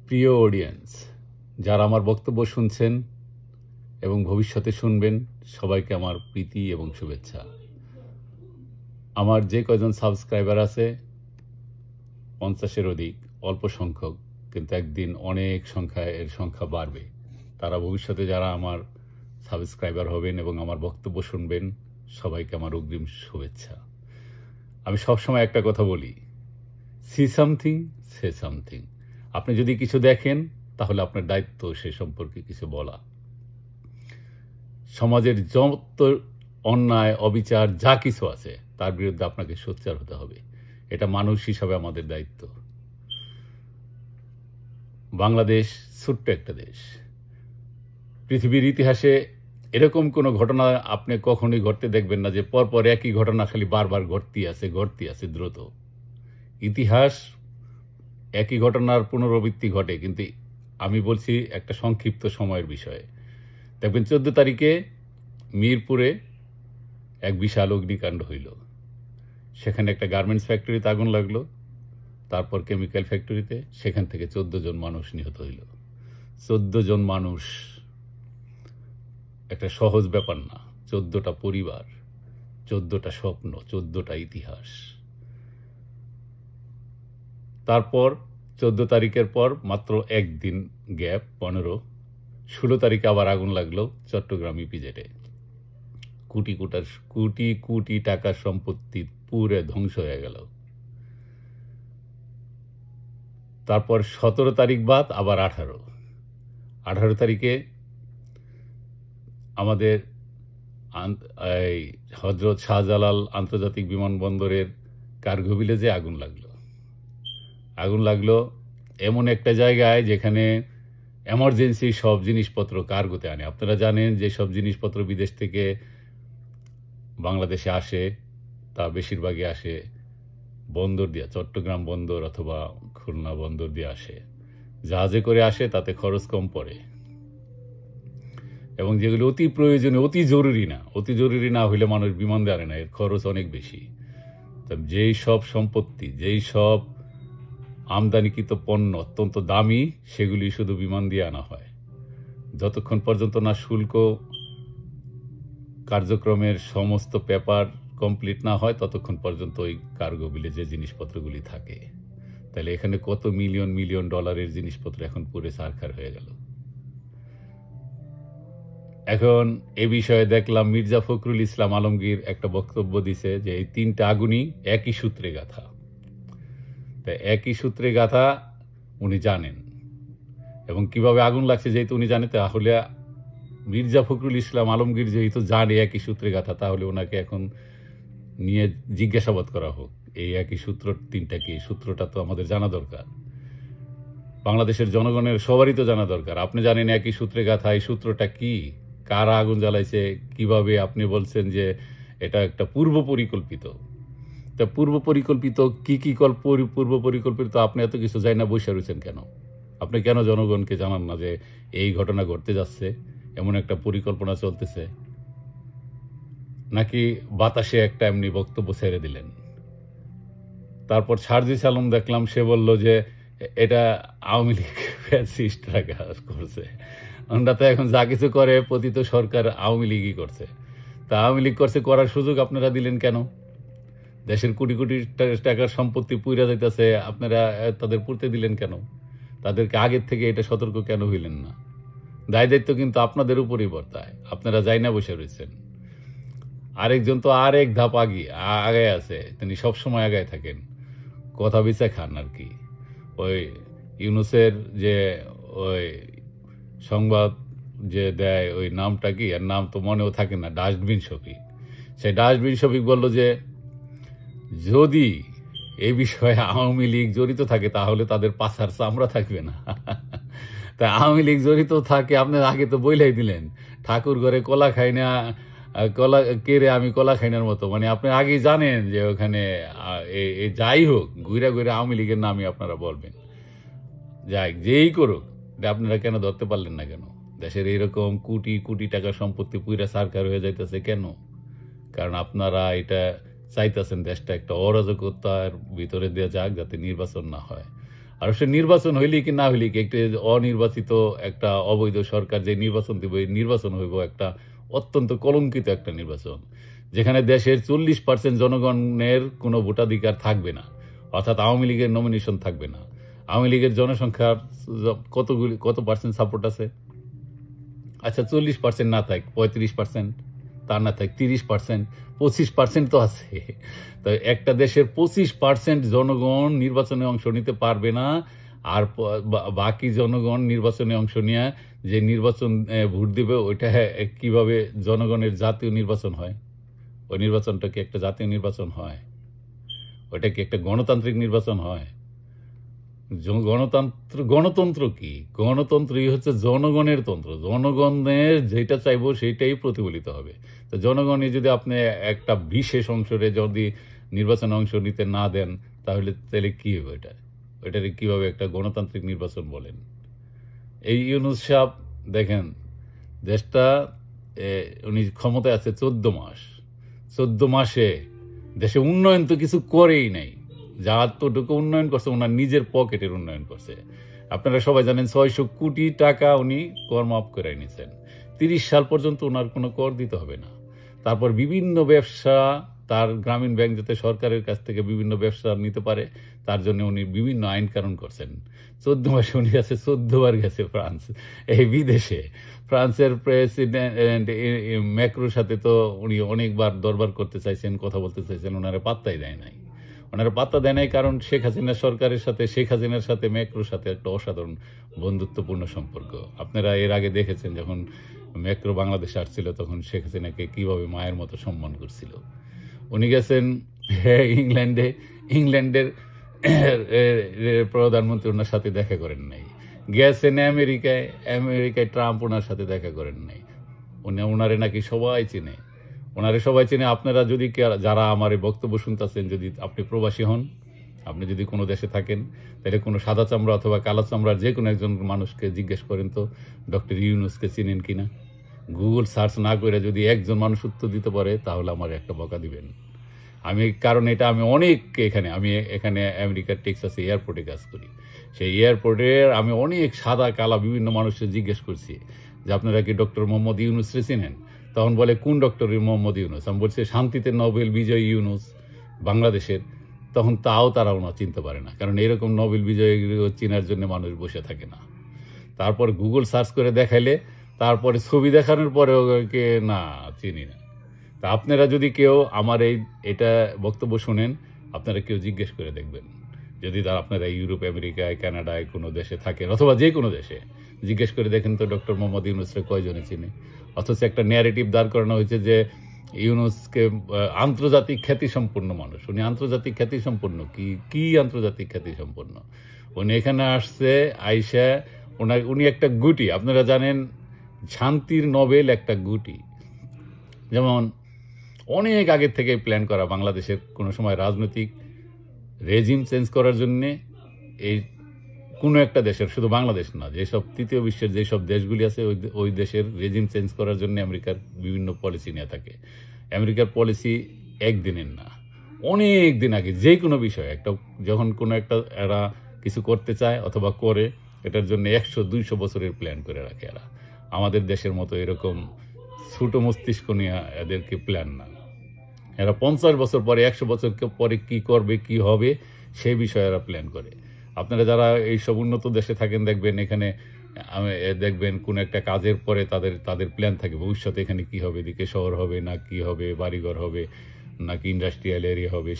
প্রিয় অডিয়েন্স, যারা আমার বক্তব্য শুনছেন এবং ভবিষ্যতে শুনবেন, সবাইকে আমার প্রীতি এবং শুভেচ্ছা। আমার যে কয়জন সাবস্ক্রাইবার আছে 50-এর অধিক, অল্প সংখ্যক, কিন্তু একদিন অনেক সংখ্যায় এর সংখ্যা বাড়বে। তারা ভবিষ্যতে যারা আমার সাবস্ক্রাইবার হবেন এবং আমার বক্তব্য শুনবেন, সবাইকে আমার অগ্রিম শুভেচ্ছা। আমি সবসময় একটা কথা বলি, সি সামথিং সে সামথিং। আপনি যদি কিছু দেখেন তাহলে আপনার দায়িত্ব সে সম্পর্কে কিছু বলা। সমাজের যত অন্যায় অবিচার যা কিছু আছে তার বিরুদ্ধে আপনাকে সোচ্চার হতে হবে। এটা মানুষ হিসাবে আমাদের দায়িত্ব। বাংলাদেশ ছোট্ট একটা দেশ। পৃথিবীর ইতিহাসে এরকম কোনো ঘটনা আপনি কখনোই ঘটতে দেখবেন না যে পরপর একই ঘটনা খালি বারবার ঘটতে আছে দ্রুত। ইতিহাস একই ঘটনার পুনরাবৃত্তি ঘটে, কিন্তু আমি বলছি একটা সংক্ষিপ্ত সময়ের বিষয়ে। দেখবেন 14 তারিখে মিরপুরে এক বিশাল অগ্নিকাণ্ড হইল। সেখানে একটা গার্মেন্টস ফ্যাক্টরিতে আগুন লাগলো, তারপর কেমিক্যাল ফ্যাক্টরিতে, সেখান থেকে 14 জন মানুষ নিহত হইল। 14 জন মানুষ একটা সহজ ব্যাপার না। 14টা পরিবার, 14টা স্বপ্ন, 14টা ইতিহাস। তারপর 14 তারিখের পর মাত্র একদিন গ্যাপ, 16 তারিখে আবার আগুন লাগলো চট্টগ্রাম ইপিজেডে। কোটি কোটি টাকার সম্পত্তি পুরে ধ্বংস হয়ে গেল। তারপর 17 তারিখ বাদ আবার 18 তারিখে আমাদের হযরত শাহজালাল আন্তর্জাতিক বিমানবন্দরের কার্গো ভিলেজে আগুন লাগলো এমন একটা জায়গায় যেখানে এমার্জেন্সি সব জিনিসপত্র কার্গোতে আনে। আপনারা জানেন যে সব জিনিসপত্র বিদেশ থেকে বাংলাদেশে আসে, তা বেশিরভাগই আসে বন্দর দিয়ে, চট্টগ্রাম বন্দর অথবা খুলনা বন্দর দিয়ে আসে। জাহাজে করে আসে, তাতে খরচ কম পড়ে, এবং যেগুলো অতি প্রয়োজনীয়, অতি জরুরি না হইলে মানুষ বিমান দিয়ে আনে না, এর খরচ অনেক বেশি। যেই সব সম্পত্তি, যেই সব আমদানিকৃত পণ্য অত্যন্ত দামি, সেগুলি শুধু বিমান দিয়ে আনা হয়। যতক্ষণ পর্যন্ত না শুল্ক কার্যক্রমের সমস্ত পেপার কমপ্লিট না হয়, ততক্ষণ পর্যন্ত ওই কার্গো ভিলেজে জিনিসপত্রগুলি থাকে। তাহলে এখানে কত মিলিয়ন মিলিয়ন ডলারের জিনিসপত্র এখন পুরে সারখার হয়ে গেল। এখন এ বিষয়ে দেখলাম মির্জা ফখরুল ইসলাম আলমগীর একটা বক্তব্য দিছে যে এই 3টা আগুনই একই সূত্রে গাঁথা। তাই একই সূত্রে গাঁথা উনি জানেন, এবং কিভাবে আগুন লাগছে যেহেতু উনি জানে, তাহলে মির্জা ফখরুল ইসলাম আলমগীর যেহেতু জানে একই সূত্রে গাঁথা, তাহলে ওনাকে এখন নিয়ে জিজ্ঞাসাবাদ করা হোক এই একই সূত্র 3টা কি। সূত্রটা তো আমাদের জানা দরকার, বাংলাদেশের জনগণের সবারই তো জানা দরকার। আপনি জানেন একই সূত্রে গাঁথা, এই সূত্রটা কি, কারা আগুন জ্বালাইছে, কিভাবে। আপনি বলছেন যে এটা একটা পূর্ব পরিকল্পিত। তা পূর্ব পরিকল্পিত কি পূর্ব পরিকল্পিত আপনি এত কিছু জানি না বসে রয়েছেন কেন? আপনি কেন জনগণকে জানান না যে এই ঘটনা ঘটতে যাচ্ছে, এমন একটা পরিকল্পনা চলতেছে? নাকি বাতাসে একটা এমনি বক্তব্য ছেড়ে দিলেন? তারপর সার্জিস আলম দেখলাম, সে বলল যে এটা আওয়ামী লীগ ফ্যাসিস্টরা কাজ করছে। ওনারা তো এখন যা কিছু করে পতিত সরকার আওয়ামী লীগই করছে। তা আওয়ামী লীগ করছে, করার সুযোগ আপনারা দিলেন কেন? দেশের কোটি কোটি টাকার সম্পত্তি পুইরা যাইতেছে, আপনারা তাদের পুড়তে দিলেন কেন? তাদেরকে আগের থেকে এটা সতর্ক কেন হইলেন না? দায় দায়িত্ব কিন্তু আপনাদের উপরই বর্তায়, আপনারা যাই না বসে রয়েছেন। আরেকজন তো আরেক ধাপ আগায় আছে, তিনি সবসময় আগায় থাকেন, কথা বিচা খান আর কি। ওই ইউনুসের যে ওই সংবাদ যে দেয়, ওই নামটা কি, আর নাম তো মনেও থাকে না, ডাস্টবিন শফিক। সেই ডাস্টবিন শফিক বলল যে যদি এই বিষয়ে আওয়ামী লীগ জড়িত থাকে তাহলে তাদের পাছার চামড়া থাকবে না। তা আওয়ামী লীগ জড়িত থাকে, আপনার আগে তো বইলাই দিলেন, ঠাকুর ঘরে কলা খাই না, কলা কেড়ে আমি কলা খাইনার মতো। মানে আপনি আগে জানেন যে ওখানে যাই হোক, ঘুরে ঘুরে আওয়ামী লীগের নামই আপনারা বলবেন। যাই যেই করুক, আপনারা কেন ধরতে পারলেন না কেন? দেশের এইরকম কোটি কোটি টাকা সম্পত্তি পুইরা সরকার হয়ে যাইতেছে কেন? কারণ আপনারা এটা চাইতেছেন দেশটা একটা অরাজকতার ভিতরে দিয়ে যাক, যাতে নির্বাচন না হয়। আর সে নির্বাচন হইলে কি না হইলে কি একটা অনির্বাচিত একটা অবৈধ সরকার যে নির্বাচন দিব, এই নির্বাচন হইব একটা অত্যন্ত কলঙ্কিত একটা নির্বাচন, যেখানে দেশের 40% জনগণের কোনো ভোটাধিকার থাকবে না, অর্থাৎ আওয়ামী লীগের নমিনেশন থাকবে না। আওয়ামী লীগের জনসংখ্যার কত পার্সেন্ট সাপোর্ট আছে? আচ্ছা 40% না থাক, 35%, তা না থাক 30%, 25% তো আছে। তো একটা দেশের 25% জনগণ নির্বাচনে অংশ নিতে পারবে না, আর বাকি জনগণ নির্বাচনে অংশ নিয়ে যে নির্বাচন ভোট দিবে, ওইটা কিভাবে জনগণের জাতীয় নির্বাচন হয়? ওই নির্বাচনটা কি একটা জাতীয় নির্বাচন হয়? ওইটা কি একটা গণতান্ত্রিক নির্বাচন হয়? গণতন্ত্র কি? গণতন্ত্রই হচ্ছে জনগণের তন্ত্র। জনগণের যেটা চাইবো সেটাই প্রতিফলিত হবে। তো জনগণই যদি আপনি একটা বিশেষ অংশে যদি নির্বাচনে অংশ নিতে না দেন, তাহলে কি হবে? ওইটারে কিভাবে একটা গণতান্ত্রিক নির্বাচন বলেন? এই ইউনূস সাহেব দেখেন, দেশটা উনি ক্ষমতায় আছে 14 মাস। 14 মাসে দেশে উন্নয়ন তো কিছু করেই নাই। যতটুকু উন্নয়ন করছে ওনার নিজের পকেটের উন্নয়ন করছে। আপনারা সবাই জানেন 600 কোটি টাকা উনি কর মাফ করে নিয়েছেন। 30 সাল পর্যন্ত ওনার কোনো কর দিতে হবে না। তারপর বিভিন্ন ব্যবসা, তার গ্রামীণ ব্যাংক যাতে সরকারের কাছ থেকে বিভিন্ন ব্যবসা নিতে পারে, তার জন্য উনি বিভিন্ন আইন কানুন করছেন। 14 মাসে উনি গেছে, 14 বার গেছে ফ্রান্স, এই বিদেশে। ফ্রান্সের প্রেসিডেন্ট ম্যাক্রোর সাথে তো উনি অনেকবার দরবার করতে চাইছেন, কথা বলতে চাইছেন, ওনারা পাত্তাই দেয় নাই। ওনারা পাত্তা দেয় নাই কারণ শেখ হাসিনা সরকারের সাথে, শেখ হাসিনার সাথে ম্যাক্রোর সাথে একটা অসাধারণ বন্ধুত্বপূর্ণ সম্পর্ক। আপনারা এর আগে দেখেছেন, যখন ম্যাক্রো বাংলাদেশে আসছিল তখন শেখ হাসিনাকে কিভাবে মায়ের মতো সম্মান করছিল। উনি গেছেন ইংল্যান্ডের প্রধানমন্ত্রী ওনার সাথে দেখা করেন নাই। গেছেন আমেরিকায় ট্রাম্প ওনার সাথে দেখা করেন নাই। ওনারে নাকি সবাই চিনে, আপনারা যদি যারা আমার এই বক্তব্য শুনতেছেন, যদি আপনি প্রবাসী হন, আপনি যদি কোনো দেশে থাকেন, তাহলে কোনো সাদা চামড়া অথবা কালো চামড়ার যে কোনো একজন মানুষকে জিজ্ঞেস করেন তো ডক্টর ইউনূসকে চিনেন কিনা। গুগল সার্চ না করে যদি একজন মানুষ উত্তর দিতে পারে, তাহলে আমার একটা বকা দিবেন। কারণ এটা আমি এখানে আমেরিকার টেক্সাসে এয়ারপোর্টে কাজ করি। সেই এয়ারপোর্টে আমি অনেক সাদা কালা বিভিন্ন মানুষকে জিজ্ঞেস করছি যে আপনারা কি ডক্টর মোহাম্মদ ইউনূসকে চিনেন? তখন বলে কোন ডক্টর মোহাম্মদ ইউনূস? আমি বলছি শান্তিতে নোবেল বিজয়ী ইউনূস বাংলাদেশের। তখন তারা ওনার চিনতে পারে না, কারণ এরকম নোবেল বিজয়ী চিনার জন্য মানুষ বসে থাকে না। তারপর গুগল সার্চ করে দেখাইলে, তারপরে ছবি দেখানোর পরে ওকে না চিনি না। তা আপনারা যদি কেউ আমার এটা বক্তব্য শুনেন, আপনারা কেউ জিজ্ঞেস করে দেখবেন, যদি আপনারা ইউরোপ, আমেরিকায়, কানাডায় কোনো দেশে থাকেন অথবা যে কোনো দেশে, জিজ্ঞেস করে দেখেন তো ডক্টর মোহাম্মদ ইউনূসকে কয়জনে চিনে। অথচ একটা ন্যারেটিভ দাঁড় করানো হয়েছে যে ইউনূসকে আন্তর্জাতিক খ্যাতিসম্পন্ন মানুষ। উনি আন্তর্জাতিক খ্যাতিসম্পন্ন কি আন্তর্জাতিক খ্যাতিসম্পন্ন? উনি এখানে আসছে আইসা, উনি একটা গুটি। আপনারা জানেন শান্তির নোবেল একটা গুটি। যেমন অনেক আগের থেকে প্ল্যান করা বাংলাদেশের কোনো সময় রাজনৈতিক রেজিম চেঞ্জ করার জন্যে, এই কোনো একটা দেশের, শুধু বাংলাদেশ না, যেসব তৃতীয় বিশ্বের যেসব দেশগুলি আছে ওই দেশের রেজিম চেঞ্জ করার জন্য আমেরিকার বিভিন্ন পলিসি নিয়ে থাকে। আমেরিকার পলিসি একদিনের না, অনেক দিন আগে যে কোনো বিষয় যখন কোনো একটা এরা কিছু করতে চায় অথবা করে, এটার জন্য 100-200 বছরের প্ল্যান করে রাখে এরা। আমাদের দেশের মতো এরকম ছোট মস্তিষ্ক নিয়ে এদেরকে প্ল্যান না। এরা 50 বছর পরে, 100 বছর পরে কি করবে, কি হবে, সেই বিষয়ে এরা প্ল্যান করে। আপনারা যারা এইসব উন্নত দেশে থাকেন, দেখবেন কোন একটা কাজের পরে তাদের প্ল্যান থাকে ভবিষ্যতে এখানে কি হবে, এদিকে শহর হবে না কি হবে, বাড়িঘর হবে নাকি ইন্ডাস্ট্রিয়াল এরিয়া হবে,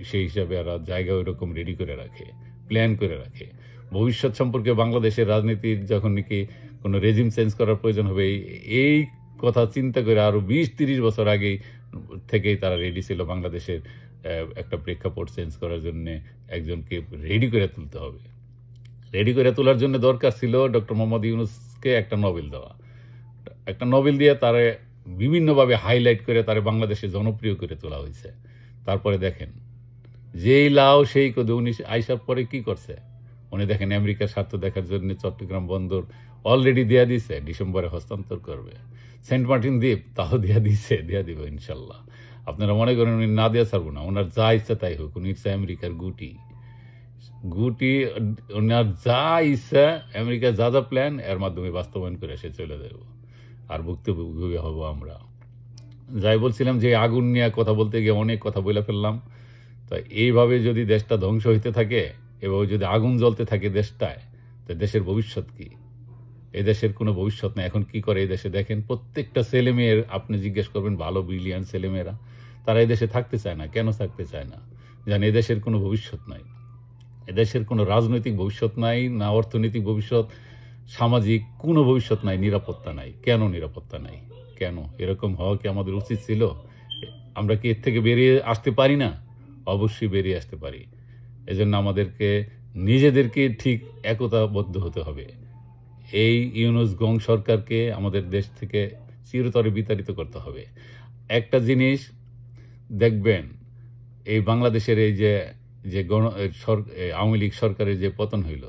সেই হিসাবে এরা জায়গা ওইরকম রেডি করে রাখে, প্ল্যান করে রাখে। ভবিষ্যৎ সম্পর্কে বাংলাদেশের রাজনীতির যখন নাকি কোনো রেজিম চেঞ্জ করার প্রয়োজন হবে, এই কথা চিন্তা করে আরো 20-30 বছর আগেই থেকেই তারা রেডি ছিল বাংলাদেশের একটা প্রেক্ষাপট চেঞ্জ করার জন্য একজনকে রেডি করে তুলতে হবে। রেডি করে তোলার জন্য দরকার ছিল ডক্টর মোহাম্মদ ইউনূসকে একটা নোবেল দেওয়া। একটা নোবেল দিয়ে তারে বিভিন্নভাবে হাইলাইট করে তারে বাংলাদেশে জনপ্রিয় করে তোলা হয়েছে। তারপরে দেখেন যেই লাও সেই কদে, উনি আইসার পরে কি করছে? উনি দেখেন আমেরিকার স্বার্থ দেখার জন্য চট্টগ্রাম বন্দর অলরেডি দেয়া দিছে, ডিসেম্বরে হস্তান্তর করবে। সেন্ট মার্টিন দ্বীপ তাও দেয়া দিব ইনশাল্লাহ। আপনারা মনে করেন উনি না দেওয়া ছাড়বো না, ওনার যা ইচ্ছা তাই হোক, উনি ইচ্ছা আমেরিকার গুটি। গুটি ওনার যা ইচ্ছা, আমেরিকা যা যা প্ল্যান এর মাধ্যমে বাস্তবায়ন করে সে চলে যাব, আর ভুক্তভোগী হব আমরা। যাই বলছিলাম যে আগুন নিয়ে কথা বলতে গিয়ে অনেক কথা বলে ফেললাম। তো এইভাবে যদি দেশটা ধ্বংস হইতে থাকে, এভাবে যদি আগুন জ্বলতে থাকে দেশটায়, তো দেশের ভবিষ্যৎ কি? এই দেশের কোনো ভবিষ্যৎ নেই। এখন কি করে এই দেশে দেখেন, প্রত্যেকটা ছেলে মেয়ের আপনি জিজ্ঞেস করবেন, ভালো ব্রিলিয়ান্ট ছেলেমেয়েরা, তারা এই দেশে থাকতে চায় না। কেন থাকতে চায় না? জান এদেশের কোনো ভবিষ্যৎ নাই, এদেশের কোনো রাজনৈতিক ভবিষ্যৎ নাই, না অর্থনৈতিক ভবিষ্যৎ, সামাজিক কোনো ভবিষ্যৎ নাই, নিরাপত্তা নাই। কেন নিরাপত্তা নাই? কেন এরকম হওয়া কি আমাদের উচিত ছিল? আমরা কি এর থেকে বেরিয়ে আসতে পারি না? অবশ্যই বেরিয়ে আসতে পারি। এজন্য আমাদেরকে নিজেদেরকে ঠিক একতাবদ্ধ হতে হবে। এই ইউনূস গং সরকারকে আমাদের দেশ থেকে চিরতরে বিতাড়িত করতে হবে। একটা জিনিস দেখবেন, এই বাংলাদেশের এই যে যে আওয়ামী লীগ সরকারের যে পতন হইল,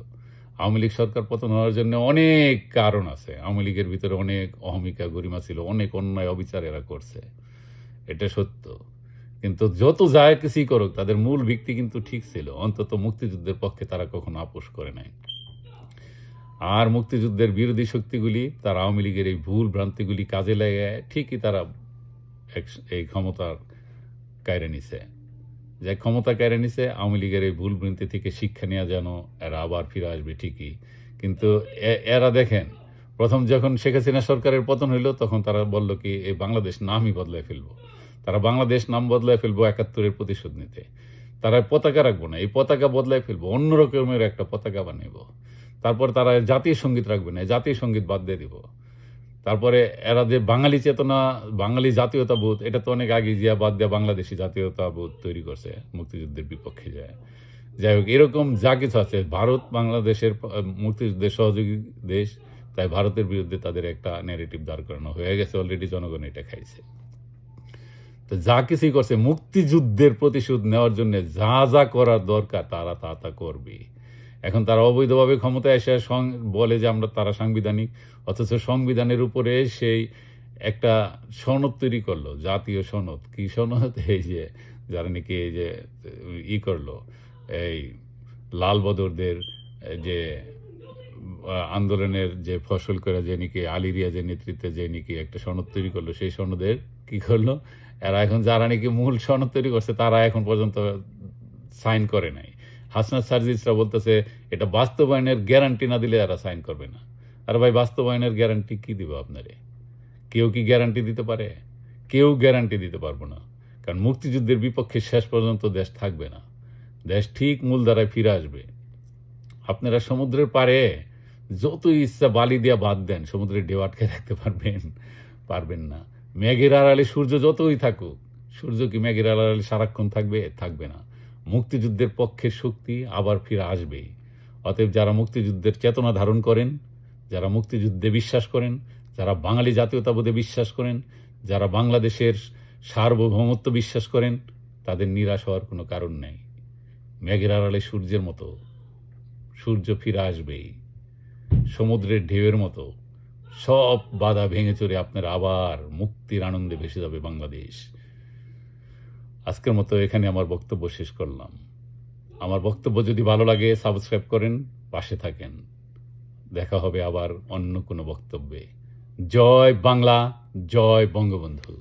আওয়ামী লীগ সরকার পতন হওয়ার জন্য অনেক কারণ আছে। আওয়ামী লীগের ভিতরে অনেক অহমিকা গরিমা ছিল, অনেক অন্যায় অবিচার এরা করছে, এটা সত্য। কিন্তু যত যায় কিছুই করুক, তাদের মূল ভিত্তি কিন্তু ঠিক ছিল। অন্তত মুক্তিযুদ্ধের পক্ষে তারা কখনো আপোষ করে নাই। আর মুক্তিযুদ্ধের বিরোধী শক্তিগুলি তারা আওয়ামী লীগের এই ভুল ভ্রান্তিগুলি কাজে লাগে ঠিকই তারা এই ক্ষমতার কায়রে নিছে। যে ক্ষমতা কেড়ে নিছে, আওয়ামী লীগের এই ভুল ভ্রান্তি থেকে শিক্ষা নেওয়া যেন এরা আবার ফিরে আসবে ঠিকই। কিন্তু এরা দেখেন, প্রথম যখন শেখ হাসিনা সরকারের পতন হইল, তখন তারা বলল কি এই বাংলাদেশ নামই বদলায় ফেলবো। তারা বাংলাদেশ নাম বদলায় ফেলবো ৭১-এর প্রতিশোধ নিতে। তারা পতাকা রাখবো না, এই পতাকা বদলায় ফেলবো, অন্য রকমের একটা পতাকা বানাইব। তারপর তারা জাতীয় সঙ্গীত রাখবে না, জাতীয় সঙ্গীত বাদ দিয়ে দিব। তারপরে এরা যে বাঙালি চেতনা, বাঙালি জাতীয়তাবোধ, এটা তো অনেক আগে জিয়া বাদ দিয়ে বাংলাদেশি জাতীয়তাবোধ তৈরি করছে মুক্তিযুদ্ধের বিপক্ষে যায়। যাই হোক, এরকম যা কিছু আছে, ভারত বাংলাদেশের মুক্তিযুদ্ধের সহযোগী দেশ, তাই ভারতের বিরুদ্ধে তাদের একটা ন্যারেটিভ দাঁড় করানো হয়ে গেছে অলরেডি, জনগণ এটা খাইছে। তো যা কিছুই করছে মুক্তিযুদ্ধের প্রতিশোধ নেওয়ার জন্য যা যা করার দরকার তারা তা করবে। এখন তারা অবৈধভাবে ক্ষমতায় এসে বলে যে আমরা তারা সাংবিধানিক, অথচ সংবিধানের উপরে সেই একটা সনদ তৈরি করলো, জাতীয় সনদ। কি সনদ? এই যে যারা নাকি এই যে করলো, এই লাল বদরদের যে আন্দোলনের যে ফসল করে যে নাকি আলী রিয়াজের নেতৃত্বে যে নাকি একটা সনদ তৈরি করলো, সেই সনদের কি করলো এরা, এখন যারা নাকি মূল সনদ তৈরি করছে তারা এখন পর্যন্ত সাইন করে নাই। হাসনাত সার্জিসরা বলতেছে এটা বাস্তবায়নের গ্যারান্টি না দিলে এরা সাইন করবে না। আর ভাই, বাস্তবায়নের গ্যারান্টি কি দিব আপনারে? কেউ কি গ্যারান্টি দিতে পারে? কেউ গ্যারান্টি দিতে পারবো না। কারণ মুক্তিযুদ্ধের বিপক্ষে শেষ পর্যন্ত দেশ থাকবে না, দেশ ঠিক মূল ধারায় ফিরে আসবে। আপনারা সমুদ্রের পাড়ে যত ইচ্ছা বালি দিয়া বাদ দেন, সমুদ্রের ঢেউ আটকে রাখতে পারবেন না। মেঘের আড়ালে সূর্য যতই থাকুক, সূর্য কি মেঘের আড়ালে সারাক্ষণ থাকবে না। মুক্তিযুদ্ধের পক্ষের শক্তি আবার ফিরে আসবেই। অতএব যারা মুক্তিযুদ্ধের চেতনা ধারণ করেন, যারা মুক্তিযুদ্ধে বিশ্বাস করেন, যারা বাঙালি জাতীয়তাবোধে বিশ্বাস করেন, যারা বাংলাদেশের সার্বভৌমত্ব বিশ্বাস করেন, তাদের নিরাশ হওয়ার কোনো কারণ নেই। মেঘের আড়ালে সূর্যের মতো সূর্য ফিরে আসবেই, সমুদ্রের ঢেউয়ের মতো সব বাধা ভেঙে চড়ে আপনার আবার মুক্তির আনন্দে ভেসে যাবে বাংলাদেশ। আজকের মতো এখানে আমার বক্তব্য শেষ করলাম। আমার বক্তব্য যদি ভালো লাগে সাবস্ক্রাইব করেন, পাশে থাকেন। দেখা হবে আবার অন্য কোনো বক্তব্যে। জয় বাংলা, জয় বঙ্গবন্ধু।